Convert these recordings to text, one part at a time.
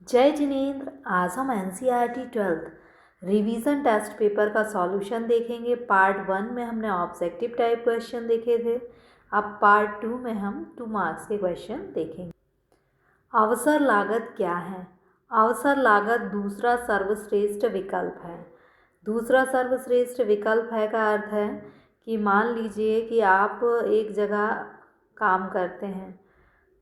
जय जिनेंद्र। आज हम NCERT 12th revision test paper का सॉल्यूशन देखेंगे। पार्ट 1 में हमने ऑब्जेक्टिव टाइप क्वेश्चन देखे थे। अब पार्ट 2 में हम 2 मार्क्स के क्वेश्चन देखेंगे। अवसर लागत क्या है? अवसर लागत दूसरा सर्वश्रेष्ठ विकल्प है। दूसरा सर्वश्रेष्ठ विकल्प है का अर्थ है कि मान लीजिए कि आप एक जगह काम करते हैं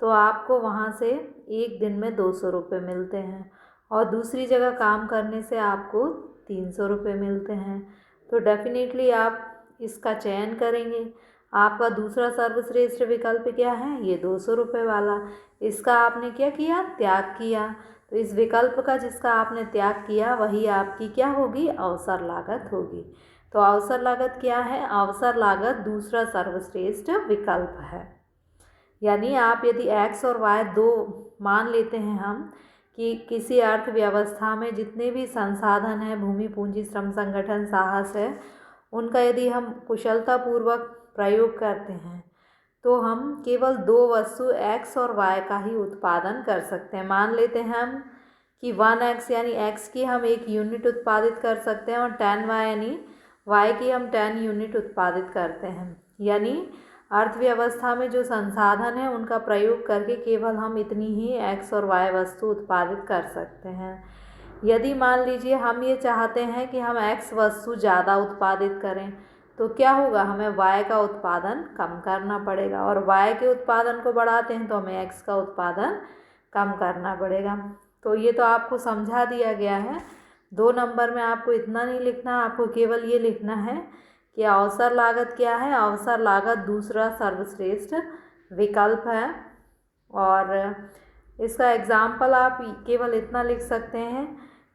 तो आपको वहाँ से एक दिन में 200 रुपये मिलते हैं और दूसरी जगह काम करने से आपको 300 रुपये मिलते हैं, तो डेफिनेटली आप इसका चयन करेंगे। आपका दूसरा सर्वश्रेष्ठ विकल्प क्या है? ये 200 रुपये वाला। इसका आपने क्या किया? त्याग किया। तो इस विकल्प का जिसका आपने त्याग किया वही आपकी क्या होगी? अवसर लागत होगी। तो अवसर लागत क्या है? अवसर लागत दूसरा सर्वश्रेष्ठ विकल्प है। यानी आप यदि x और y दो मान लेते हैं हम कि किसी अर्थव्यवस्था में जितने भी संसाधन हैं, भूमि, पूंजी, श्रम, संगठन, साहस है, उनका यदि हम कुशलतापूर्वक प्रयोग करते हैं तो हम केवल दो वस्तु x और y का ही उत्पादन कर सकते हैं। मान लेते हैं हम कि 1x यानी x की हम 1 यूनिट उत्पादित कर सकते हैं और 10y यानी y की हम 10 यूनिट उत्पादित करते हैं। यानी अर्थव्यवस्था में जो संसाधन है उनका प्रयोग करके केवल हम इतनी ही x और y वस्तु उत्पादित कर सकते हैं। यदि मान लीजिए हम ये चाहते हैं कि हम x वस्तु ज़्यादा उत्पादित करें तो क्या होगा? हमें y का उत्पादन कम करना पड़ेगा और y के उत्पादन को बढ़ाते हैं तो हमें x का उत्पादन कम करना पड़ेगा। तो ये तो आपको समझा दिया गया है। 2 नंबर में आपको इतना नहीं लिखना, आपको केवल ये लिखना है कि अवसर लागत क्या है। अवसर लागत दूसरा सर्वश्रेष्ठ विकल्प है और इसका एग्जाम्पल आप केवल इतना लिख सकते हैं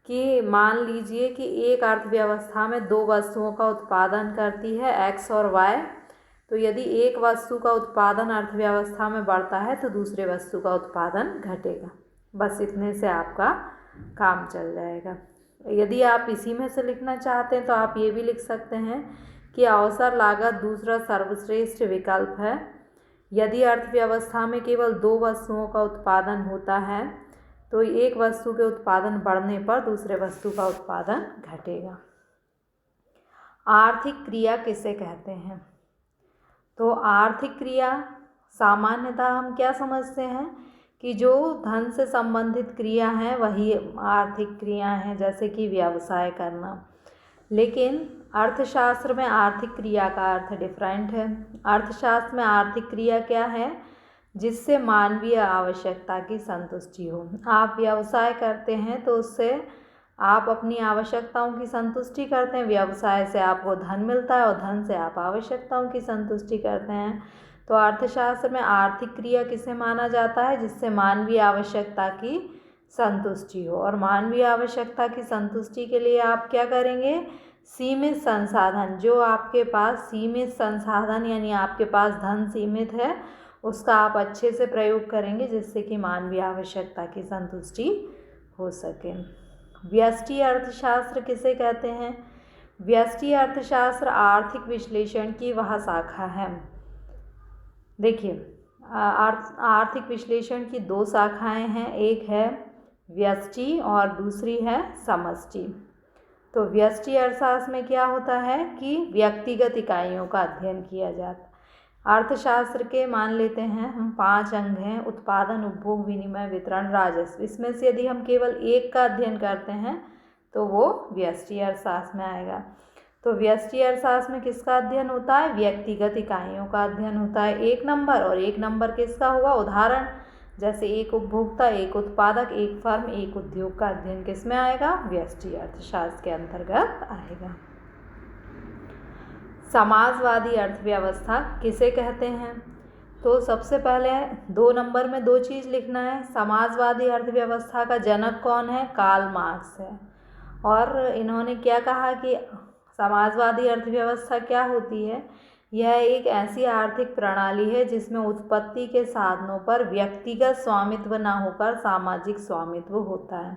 कि मान लीजिए कि एक अर्थव्यवस्था में 2 वस्तुओं का उत्पादन करती है x और y, तो यदि एक वस्तु का उत्पादन अर्थव्यवस्था में बढ़ता है तो दूसरे वस्तु का उत्पादन घटेगा। बस इतने से आपका काम चल जाएगा। यदि आप इसी में से लिखना चाहते हैं तो आप ये भी लिख सकते हैं कि अवसर लागत दूसरा सर्वश्रेष्ठ विकल्प है। यदि अर्थव्यवस्था में केवल 2 वस्तुओं का उत्पादन होता है तो एक वस्तु के उत्पादन बढ़ने पर दूसरे वस्तु का उत्पादन घटेगा। आर्थिक क्रिया किसे कहते हैं? तो आर्थिक क्रिया सामान्यतः हम क्या समझते हैं कि जो धन से संबंधित क्रिया है वही आर्थिक क्रिया है, जैसे कि व्यवसाय करना। लेकिन अर्थशास्त्र में आर्थिक क्रिया का अर्थ डिफरेंट है। अर्थशास्त्र में आर्थिक क्रिया क्या है? जिससे मानवीय आवश्यकता की संतुष्टि हो। आप व्यवसाय करते हैं तो उससे आप अपनी आवश्यकताओं की संतुष्टि करते हैं। व्यवसाय से आपको धन मिलता है और धन से आप आवश्यकताओं की संतुष्टि करते हैं। तो अर्थशास्त्र में आर्थिक क्रिया किसे माना जाता है? जिससे मानवीय आवश्यकता की संतुष्टि हो। और मानवीय आवश्यकता की संतुष्टि के लिए आप क्या करेंगे? सीमित संसाधन, जो आपके पास सीमित संसाधन यानी आपके पास धन सीमित है, उसका आप अच्छे से प्रयोग करेंगे जिससे कि मानवीय आवश्यकता की संतुष्टि हो सके। व्यष्टि अर्थशास्त्र किसे कहते हैं? व्यष्टि अर्थशास्त्र आर्थिक विश्लेषण की वह शाखा है। देखिए, आर्थिक विश्लेषण की 2 शाखाएं हैं, एक है व्यष्टि और दूसरी है समष्टि। तो व्यष्टि अर्थशास्त्र में क्या होता है कि व्यक्तिगत इकाइयों का अध्ययन किया जाता है। अर्थशास्त्र के मान लेते हैं हम 5 अंग हैं: उत्पादन, उपभोग, विनिमय, वितरण, राजस्व। इसमें से यदि हम केवल एक का अध्ययन करते हैं तो वो व्यष्टि अर्थशास्त्र में आएगा। तो व्यष्टि अर्थशास्त्र में किसका अध्ययन होता है? व्यक्तिगत इकाइयों का अध्ययन होता है 1 नंबर। और 1 नंबर किसका होगा? उदाहरण, जैसे एक उपभोक्ता, एक उत्पादक, एक फर्म, एक उद्योग का अध्ययन किस में आएगा? व्यष्टि अर्थशास्त्र के अंतर्गत आएगा। समाजवादी अर्थव्यवस्था किसे कहते हैं? तो सबसे पहले 2 नंबर में 2 चीज़ लिखना है। समाजवादी अर्थव्यवस्था का जनक कौन है? कार्ल मार्क्स है। और इन्होंने क्या कहा कि समाजवादी अर्थव्यवस्था क्या होती है? यह एक ऐसी आर्थिक प्रणाली है जिसमें उत्पत्ति के साधनों पर व्यक्तिगत स्वामित्व न होकर सामाजिक स्वामित्व होता है।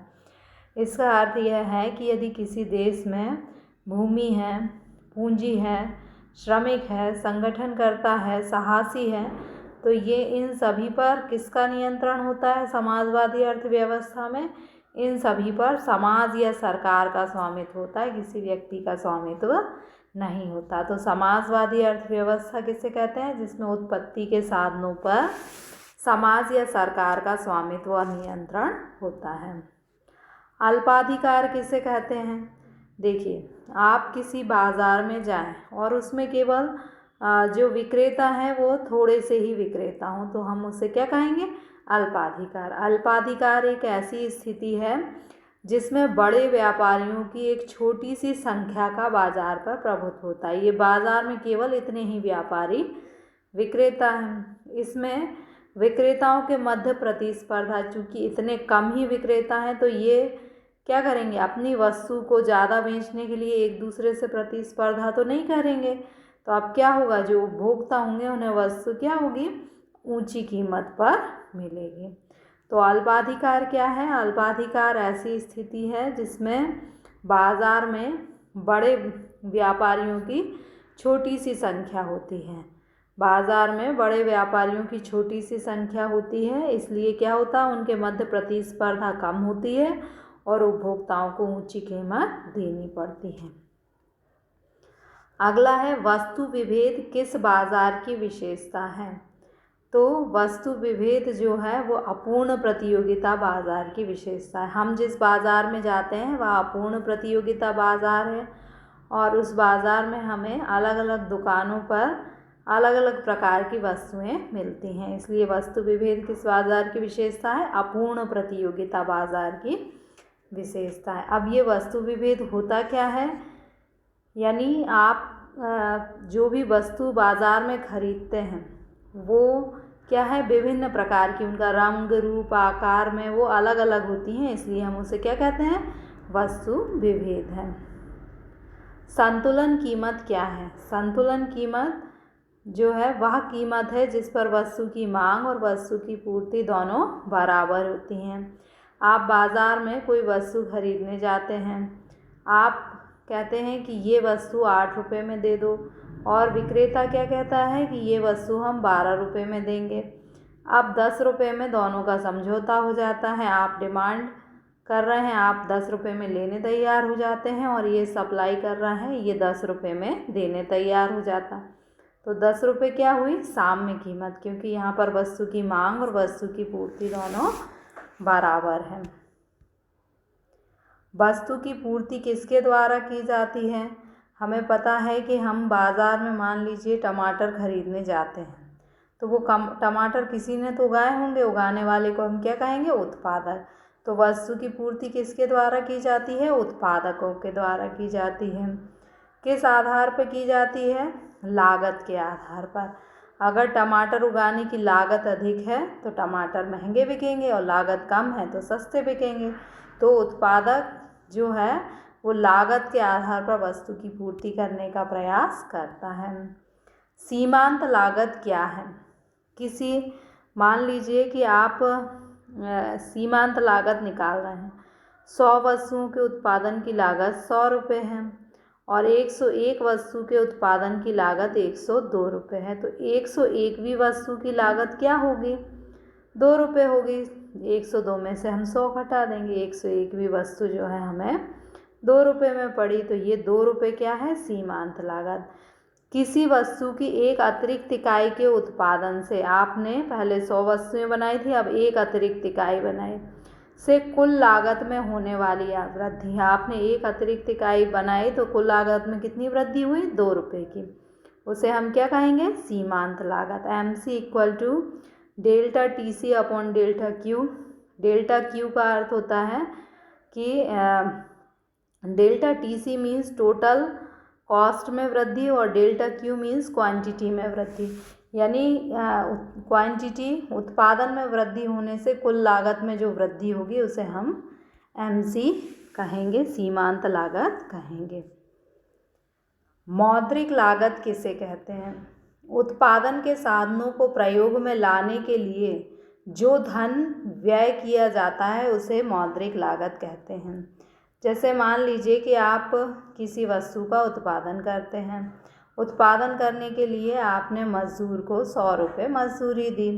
इसका अर्थ यह है कि यदि किसी देश में भूमि है, पूंजी है, श्रमिक है, संगठनकर्ता है, साहसी है, तो ये इन सभी पर किसका नियंत्रण होता है समाजवादी अर्थव्यवस्था में? इन सभी पर समाज या सरकार का स्वामित्व होता है, किसी व्यक्ति का स्वामित्व नहीं होता। तो समाजवादी अर्थव्यवस्था किसे कहते हैं? जिसमें उत्पत्ति के साधनों पर समाज या सरकार का स्वामित्व और नियंत्रण होता है। अल्पाधिकार किसे कहते हैं? देखिए, आप किसी बाज़ार में जाएं और उसमें केवल जो विक्रेता हैं वो थोड़े से ही विक्रेता हों, तो हम उसे क्या कहेंगे? अल्पाधिकार। अल्पाधिकार एक ऐसी स्थिति है जिसमें बड़े व्यापारियों की एक छोटी सी संख्या का बाजार पर प्रभुत्व होता है। ये बाजार में केवल इतने ही व्यापारी विक्रेता हैं। इसमें विक्रेताओं के मध्य प्रतिस्पर्धा, चूँकि इतने कम ही विक्रेता हैं तो ये क्या करेंगे? अपनी वस्तु को ज़्यादा बेचने के लिए एक दूसरे से प्रतिस्पर्धा तो नहीं करेंगे। तो अब क्या होगा? जो उपभोक्ता होंगे उन्हें वस्तु क्या होगी? ऊंची कीमत पर मिलेगी। तो अल्पाधिकार क्या है? अल्पाधिकार ऐसी स्थिति है जिसमें बाजार में बड़े व्यापारियों की छोटी सी संख्या होती है। बाजार में बड़े व्यापारियों की छोटी सी संख्या होती है, इसलिए क्या होता है? उनके मध्य प्रतिस्पर्धा कम होती है और उपभोक्ताओं को ऊंची कीमत देनी पड़ती है। अगला है वस्तु विभेद किस बाजार की विशेषता है? तो वस्तु विभेद जो है वो अपूर्ण प्रतियोगिता बाजार की विशेषता है। हम जिस बाजार में जाते हैं वह अपूर्ण प्रतियोगिता बाजार है और उस बाजार में हमें अलग अलग दुकानों पर अलग अलग प्रकार की वस्तुएं मिलती हैं, इसलिए वस्तु विभेद किस बाजार की विशेषता है? अपूर्ण प्रतियोगिता बाजार की विशेषता है। अब ये वस्तु विभेद होता क्या है? यानी आप जो भी वस्तु बाजार में खरीदते हैं वो क्या है? विभिन्न प्रकार की, उनका रंग रूप आकार में वो अलग अलग होती हैं, इसलिए हम उसे क्या कहते हैं? वस्तु विभेद है। संतुलन कीमत क्या है? संतुलन कीमत जो है वह कीमत है जिस पर वस्तु की मांग और वस्तु की पूर्ति दोनों बराबर होती हैं। आप बाज़ार में कोई वस्तु खरीदने जाते हैं, आप कहते हैं कि ये वस्तु 8 रुपये में दे दो और विक्रेता क्या कहता है कि ये वस्तु हम 12 रुपये में देंगे। अब 10 रुपये में दोनों का समझौता हो जाता है। आप डिमांड कर रहे हैं, आप 10 रुपये में लेने तैयार हो जाते हैं और ये सप्लाई कर रहा है, ये 10 रुपये में देने तैयार हो जाता। तो 10 रुपये क्या हुई? साम्य कीमत, क्योंकि यहाँ पर वस्तु की मांग और वस्तु की पूर्ति दोनों बराबर है। वस्तु की पूर्ति किसके द्वारा की जाती है? हमें पता है कि हम बाज़ार में मान लीजिए टमाटर खरीदने जाते हैं, तो वो टमाटर किसी ने तो उगाए होंगे, उगाने वाले को हम क्या कहेंगे? उत्पादक। तो वस्तु की पूर्ति किसके द्वारा की जाती है? उत्पादकों के द्वारा की जाती है। किस आधार पर की जाती है? लागत के आधार पर। अगर टमाटर उगाने की लागत अधिक है तो टमाटर महंगे बिकेंगे और लागत कम है तो सस्ते बिकेंगे। तो उत्पादक जो है वो लागत के आधार पर वस्तु की पूर्ति करने का प्रयास करता है। सीमांत लागत क्या है? मान लीजिए कि आप सीमांत लागत निकाल रहे हैं। 100 वस्तुओं के उत्पादन की लागत 100 रुपये है और 101 वस्तु के उत्पादन की लागत 102 रुपये है। तो 101वीं वस्तु की लागत क्या होगी? 2 रुपये होगी। 102 में से हम 100 घटा देंगे, 101वीं वस्तु जो है हमें 2 रुपये में पड़ी, तो ये 2 रुपये क्या है? सीमांत लागत। किसी वस्तु की एक अतिरिक्त इकाई के उत्पादन से, आपने पहले 100 वस्तुएं बनाई थी, अब एक अतिरिक्त इकाई बनाई, से कुल लागत में होने वाली वृद्धि। आपने एक अतिरिक्त इकाई बनाई तो कुल लागत में कितनी वृद्धि हुई? 2 रुपये की। उसे हम क्या कहेंगे? सीमांत लागत। MC equal to delta TC upon delta Q। Delta Q का अर्थ होता है कि delta TC means total cost में वृद्धि और डेल्टा Q मीन्स क्वांटिटी में वृद्धि। यानी क्वांटिटी उत्पादन में वृद्धि होने से कुल लागत में जो वृद्धि होगी उसे हम MC कहेंगे, सीमांत लागत कहेंगे। मौद्रिक लागत किसे कहते हैं? उत्पादन के साधनों को प्रयोग में लाने के लिए जो धन व्यय किया जाता है उसे मौद्रिक लागत कहते हैं। जैसे मान लीजिए कि आप किसी वस्तु का उत्पादन करते हैं, उत्पादन करने के लिए आपने मजदूर को 100 रुपये मजदूरी दी,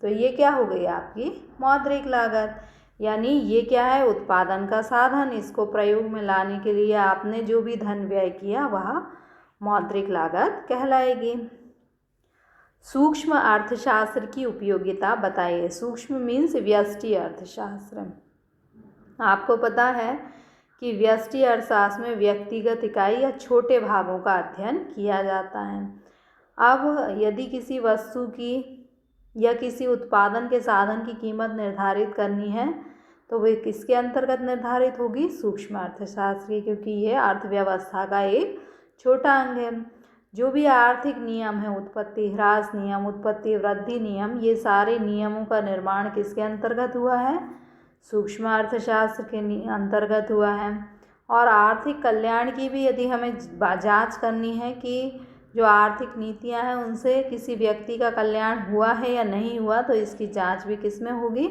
तो ये क्या हो गई? आपकी मौद्रिक लागत। यानी ये क्या है, उत्पादन का साधन। इसको प्रयोग में लाने के लिए आपने जो भी धन व्यय किया वह मौद्रिक लागत कहलाएगी। सूक्ष्म अर्थशास्त्र की उपयोगिता बताइए। सूक्ष्म मीन्स व्यष्टि अर्थशास्त्र। आपको पता है कि व्यष्टि अर्थशास्त्र में व्यक्तिगत इकाई या छोटे भागों का अध्ययन किया जाता है। अब यदि किसी वस्तु की या किसी उत्पादन के साधन की कीमत निर्धारित करनी है तो वे किसके अंतर्गत निर्धारित होगी, सूक्ष्म अर्थशास्त्र की, क्योंकि ये अर्थव्यवस्था का एक छोटा अंग है। जो भी आर्थिक नियम है, उत्पत्ति ह्रास नियम, उत्पत्ति वृद्धि नियम, ये सारे नियमों का निर्माण किसके अंतर्गत हुआ है, सूक्ष्म अर्थशास्त्र के अंतर्गत हुआ है। और आर्थिक कल्याण की भी यदि हमें जांच करनी है कि जो आर्थिक नीतियां हैं उनसे किसी व्यक्ति का कल्याण हुआ है या नहीं हुआ, तो इसकी जांच भी किस में होगी,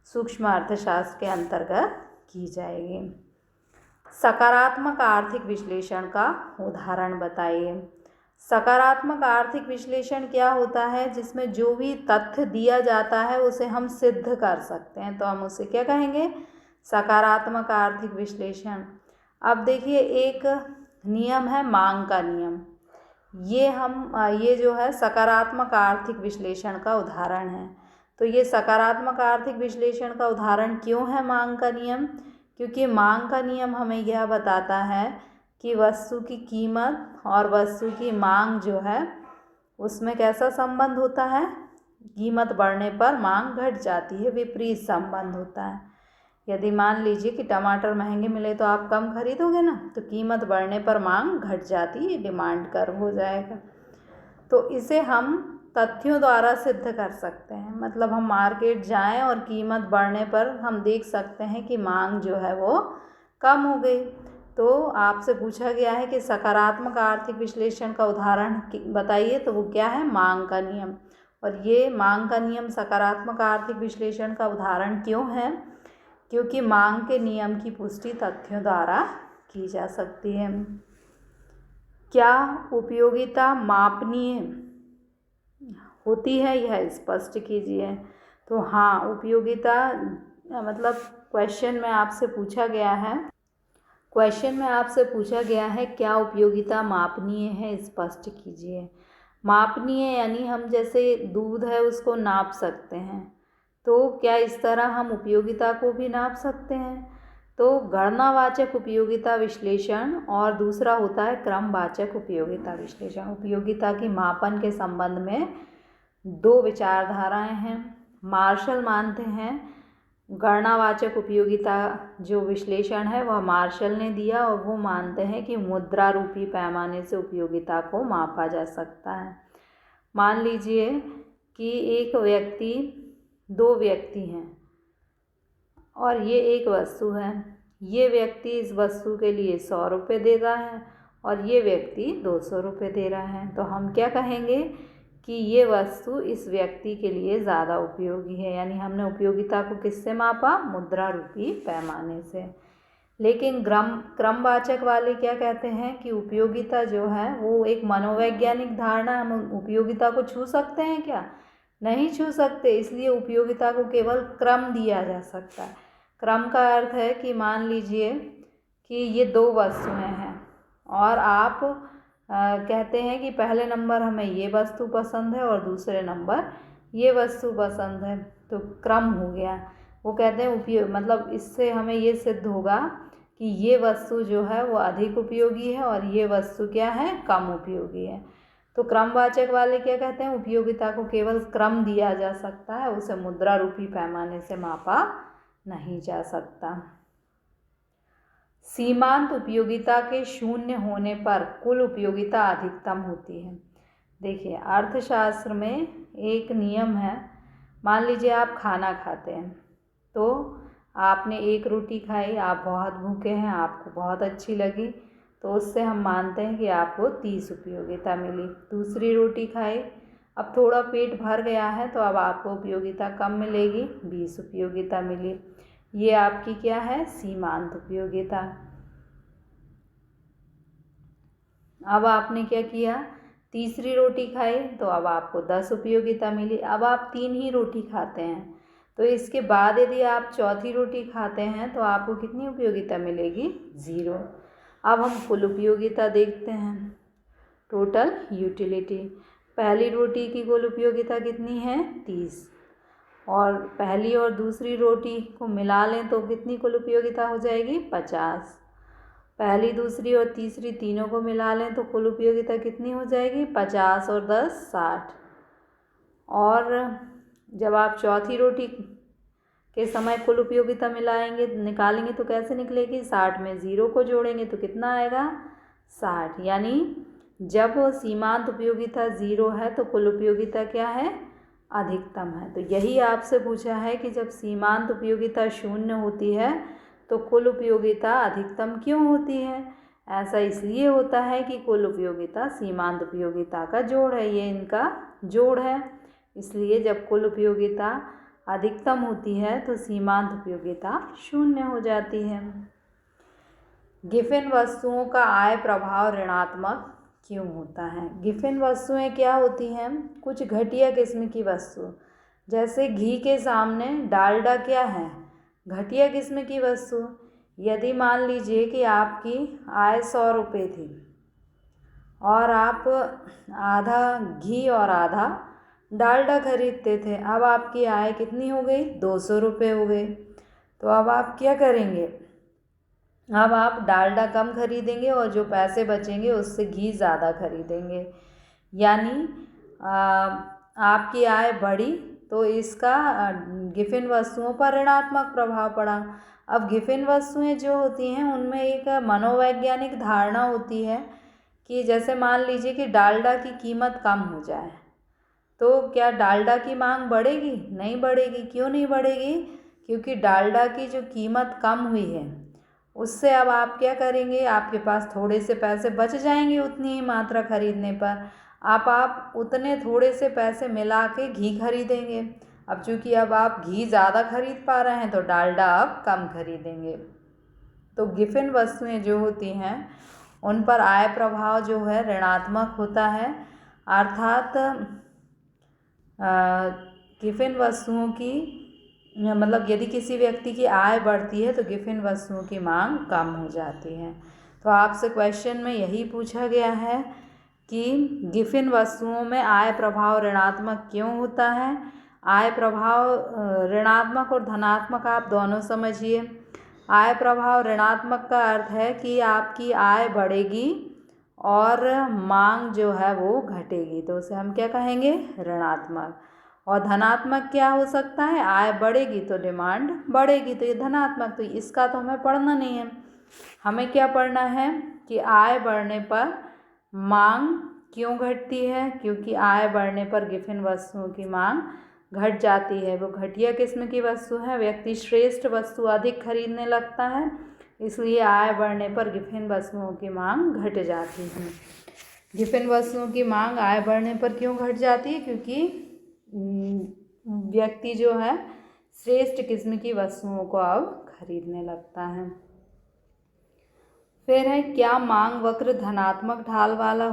सूक्ष्म अर्थशास्त्र के अंतर्गत की जाएगी। सकारात्मक आर्थिक विश्लेषण का उदाहरण बताइए। सकारात्मक आर्थिक विश्लेषण क्या होता है, जिसमें जो भी तथ्य दिया जाता है उसे हम सिद्ध कर सकते हैं, तो हम उसे क्या कहेंगे, सकारात्मक आर्थिक विश्लेषण। अब देखिए, एक नियम है मांग का नियम। ये जो है सकारात्मक आर्थिक विश्लेषण का उदाहरण है। तो ये सकारात्मक आर्थिक विश्लेषण का उदाहरण क्यों है मांग का नियम, क्योंकि मांग का नियम हमें यह बताता है कि वस्तु की कीमत और वस्तु की मांग जो है उसमें कैसा संबंध होता है, कीमत बढ़ने पर मांग घट जाती है, विपरीत संबंध होता है। यदि मान लीजिए कि टमाटर महंगे मिले तो आप कम खरीदोगे ना, तो कीमत बढ़ने पर मांग घट जाती है, डिमांड कर्व हो जाएगा। तो इसे हम तथ्यों द्वारा सिद्ध कर सकते हैं। मतलब हम मार्केट जाएं और कीमत बढ़ने पर हम देख सकते हैं कि मांग जो है वो कम हो गई। तो आपसे पूछा गया है कि सकारात्मक आर्थिक विश्लेषण का उदाहरण बताइए, तो वो क्या है, मांग का नियम। और ये मांग का नियम सकारात्मक आर्थिक विश्लेषण का उदाहरण क्यों है, क्योंकि मांग के नियम की पुष्टि तथ्यों द्वारा की जा सकती है। क्या उपयोगिता मापनीय होती है, यह स्पष्ट कीजिए। तो हाँ, उपयोगिता मतलब क्वेश्चन में आपसे पूछा गया है क्या उपयोगिता मापनीय है, स्पष्ट कीजिए। मापनीय यानी हम जैसे दूध है उसको नाप सकते हैं, तो क्या इस तरह हम उपयोगिता को भी नाप सकते हैं। तो गणनावाचक उपयोगिता विश्लेषण और दूसरा होता है क्रमवाचक उपयोगिता विश्लेषण। उपयोगिता की मापन के संबंध में दो विचारधाराएं हैं। मार्शल मानते हैं गणनावाचक उपयोगिता जो विश्लेषण है वह मार्शल ने दिया, और वो मानते हैं कि मुद्रा रूपी पैमाने से उपयोगिता को मापा जा सकता है। मान लीजिए कि दो व्यक्ति हैं और ये एक वस्तु है। ये व्यक्ति इस वस्तु के लिए 100 रुपये दे रहा है और ये व्यक्ति 200 रुपये दे रहा है। तो हम क्या कहेंगे कि ये वस्तु इस व्यक्ति के लिए ज़्यादा उपयोगी है, यानी हमने उपयोगिता को किससे मापा, मुद्रा रूपी पैमाने से। लेकिन क्रमवाचक वाले क्या कहते हैं कि उपयोगिता जो है वो एक मनोवैज्ञानिक धारणा, हम उपयोगिता को छू सकते हैं क्या, नहीं छू सकते। इसलिए उपयोगिता को केवल क्रम दिया जा सकता है। क्रम का अर्थ है कि मान लीजिए कि ये दो वस्तुएं हैं और आप कहते हैं कि पहले नंबर हमें ये वस्तु पसंद है और दूसरे नंबर ये वस्तु पसंद है, तो क्रम हो गया। वो कहते हैं मतलब इससे हमें ये सिद्ध होगा कि ये वस्तु जो है वो अधिक उपयोगी है और ये वस्तु क्या है, कम उपयोगी है। तो क्रमवाचक वाले क्या कहते हैं, उपयोगिता को केवल क्रम दिया जा सकता है, उसे मुद्रा रूपी पैमाने से मापा नहीं जा सकता। सीमांत उपयोगिता के शून्य होने पर कुल उपयोगिता अधिकतम होती है। देखिए, अर्थशास्त्र में एक नियम है। मान लीजिए आप खाना खाते हैं, तो आपने एक रोटी खाई, आप बहुत भूखे हैं, आपको बहुत अच्छी लगी, तो उससे हम मानते हैं कि आपको 30 उपयोगिता मिली। दूसरी रोटी खाई, अब थोड़ा पेट भर गया है तो अब आपको उपयोगिता कम मिलेगी, 20 उपयोगिता मिली। ये आपकी क्या है, सीमांत उपयोगिता। अब आपने क्या किया, तीसरी रोटी खाई तो अब आपको 10 उपयोगिता मिली। अब आप 3 ही रोटी खाते हैं, तो इसके बाद यदि आप चौथी रोटी खाते हैं तो आपको कितनी उपयोगिता मिलेगी? 0। अब हम कुल उपयोगिता देखते हैं, टोटल यूटिलिटी। पहली रोटी की कुल उपयोगिता कितनी है? 30। और पहली और दूसरी रोटी को मिला लें तो कितनी कुल उपयोगिता हो जाएगी? 50। पहली, दूसरी और तीसरी तीनों को मिला लें तो कुल उपयोगिता कितनी हो जाएगी? 50 और 10 60। और जब आप चौथी रोटी के समय कुल उपयोगिता निकालेंगे तो कैसे निकलेगी? 60 में 0 को जोड़ेंगे तो कितना आएगा? 60। यानी जब सीमांत उपयोगिता 0 है तो कुल उपयोगिता क्या है? अधिकतम है। तो यही आपसे पूछा है कि जब सीमांत उपयोगिता 0 होती है तो कुल उपयोगिता अधिकतम क्यों होती है? ऐसा इसलिए होता है कि कुल उपयोगिता सीमांत उपयोगिता का जोड़ है, ये इनका जोड़ है। इसलिए जब कुल उपयोगिता अधिकतम होती है तो सीमांत उपयोगिता 0 हो जाती है। गिफिन वस्तुओं का आय प्रभाव ऋणात्मक क्यों होता है? गिफिन वस्तुएं क्या होती हैं? कुछ घटिया किस्म की वस्तु, जैसे घी के सामने डालडा क्या है? घटिया किस्म की वस्तु। यदि मान लीजिए कि आपकी आय 100 रुपये थी और आप आधा घी और आधा डालडा खरीदते थे, अब आपकी आय कितनी हो गई? 200 रुपये हो गई। तो अब आप क्या करेंगे? अब आप डालडा कम खरीदेंगे और जो पैसे बचेंगे उससे घी ज़्यादा खरीदेंगे। यानी आपकी आय बढ़ी तो इसका गिफिन वस्तुओं पर ऋणात्मक प्रभाव पड़ा। अब गिफिन वस्तुएं जो होती हैं उनमें एक मनोवैज्ञानिक धारणा होती है कि जैसे मान लीजिए कि डालडा की कीमत कम हो जाए तो क्या डालडा की मांग बढ़ेगी? नहीं बढ़ेगी। क्यों नहीं बढ़ेगी? क्योंकि डालडा की जो कीमत कम हुई है उससे अब आप क्या करेंगे? आपके पास थोड़े से पैसे बच जाएंगे उतनी ही मात्रा खरीदने पर। आप उतने थोड़े से पैसे मिला के घी खरीदेंगे। अब चूँकि अब आप घी ज़्यादा खरीद पा रहे हैं तो डालडा आप कम खरीदेंगे। तो गिफिन वस्तुएं जो होती हैं उन पर आय प्रभाव जो है ऋणात्मक होता है। अर्थात गिफिन वस्तुओं की मतलब यदि किसी व्यक्ति की आय बढ़ती है तो गिफिन वस्तुओं की मांग कम हो जाती है। तो आपसे क्वेश्चन में यही पूछा गया है कि गिफिन वस्तुओं में आय प्रभाव ऋणात्मक क्यों होता है? आय प्रभाव ऋणात्मक और धनात्मक आप दोनों समझिए। आय प्रभाव ऋणात्मक का अर्थ है कि आपकी आय बढ़ेगी और मांग जो है वो घटेगी, तो उसे हम क्या कहेंगे? ऋणात्मक। और धनात्मक क्या हो सकता है? आय बढ़ेगी तो डिमांड बढ़ेगी, तो ये धनात्मक। तो इसका तो हमें पढ़ना नहीं है। हमें क्या पढ़ना है कि आय बढ़ने पर मांग क्यों घटती है? क्योंकि आय बढ़ने पर गिफिन वस्तुओं की मांग घट जाती है। वो घटिया किस्म की वस्तु है, व्यक्ति श्रेष्ठ वस्तु अधिक खरीदने लगता है, इसलिए आय बढ़ने पर गिफिन वस्तुओं की मांग घट जाती है। गिफिन वस्तुओं की मांग आय बढ़ने पर क्यों घट जाती है? क्योंकि व्यक्ति जो है श्रेष्ठ किस्म की वस्तुओं को अब खरीदने लगता है। फिर है, क्या मांग वक्र धनात्मक ढाल वाला